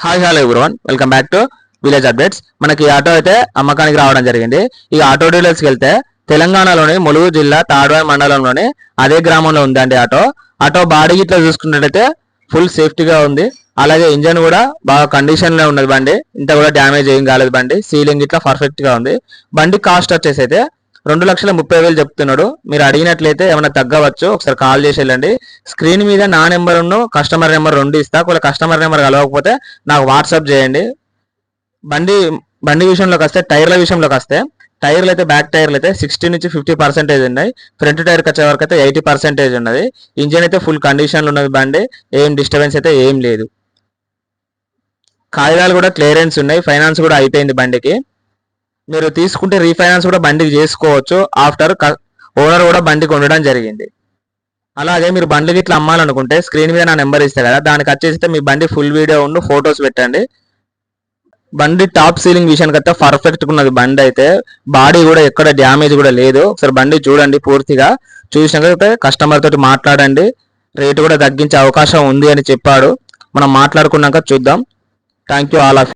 Hello everyone, welcome back to village updates. మనకి ఈ auto అయితే అమ్మకానికి రావడం జరిగింది. ఈ ఆటో డీలర్స్కి వెళ్తే తెలంగాణలోని ములుగు జిల్లా తాడ్వాయి మండలంలోని అదే గ్రామంలో ఉందండి. ఆటో బాడీ ఇట్లా చూసుకున్నట్టయితే ఫుల్ సేఫ్టీగా ఉంది. అలాగే ఇంజన్ కూడా బాగా కండిషన్ లో ఉన్నది. బండి ఇంత కూడా డ్యామేజ్ ఏం కాలేదు. బండి సీలింగ్ ఇట్లా పర్ఫెక్ట్ గా ఉంది. బండి కాస్ట్ వచ్చేసి అయితే 2,30,000 చెప్తున్నాడు. మీరు అడిగినట్లయితే ఏమైనా తగ్గవచ్చు. ఒకసారి కాల్ చేసి వెళ్ళండి. స్క్రీన్ మీద నా నెంబర్ కస్టమర్ నెంబర్ 2 ఇస్తా. ఒకవేళ కస్టమర్ నెంబర్ కలవకపోతే నాకు వాట్సాప్ చేయండి. బండి విషయంలోకి వస్తే, టైర్ల విషయంలోకి వస్తే, టైర్లు అయితే బ్యాక్ టైర్లు అయితే 60 నుంచి 50% ఉన్నాయి. ఫ్రంట్ టైర్కి వచ్చే వరకు అయితే 80% ఉన్నది. ఇంజిన్ అయితే ఫుల్ కండిషన్లో ఉన్నది. బండి ఏం డిస్టర్బెన్స్ అయితే ఏం లేదు. కాగితాలు కూడా క్లియరెన్స్ ఉన్నాయి. ఫైనాన్స్ కూడా అయిపోయింది బండికి. మీరు తీసుకుంటే రీఫైనాన్స్ కూడా బండికి చేసుకోవచ్చు. ఆఫ్టర్ ఓనర్ కూడా బండికి ఉండడం జరిగింది. అలాగే మీరు బండికి ఇట్లా అమ్మాలనుకుంటే స్క్రీన్ మీద నా నెంబర్ ఇస్తే కదా, దానికి వచ్చేస్తే మీ బండి ఫుల్ వీడియో ఫొటోస్ పెట్టండి. బండి టాప్ సీలింగ్ విషయానికి అయితే పర్ఫెక్ట్ ఉన్నది. బండి అయితే బాడీ కూడా ఎక్కడ డ్యామేజ్ కూడా లేదు. ఒకసారి బండి చూడండి. పూర్తిగా చూసినాక కస్టమర్ తోటి మాట్లాడండి. రేటు కూడా తగ్గించే అవకాశం ఉంది అని చెప్పాడు. మనం మాట్లాడుకున్నాక చూద్దాం. Thank you all of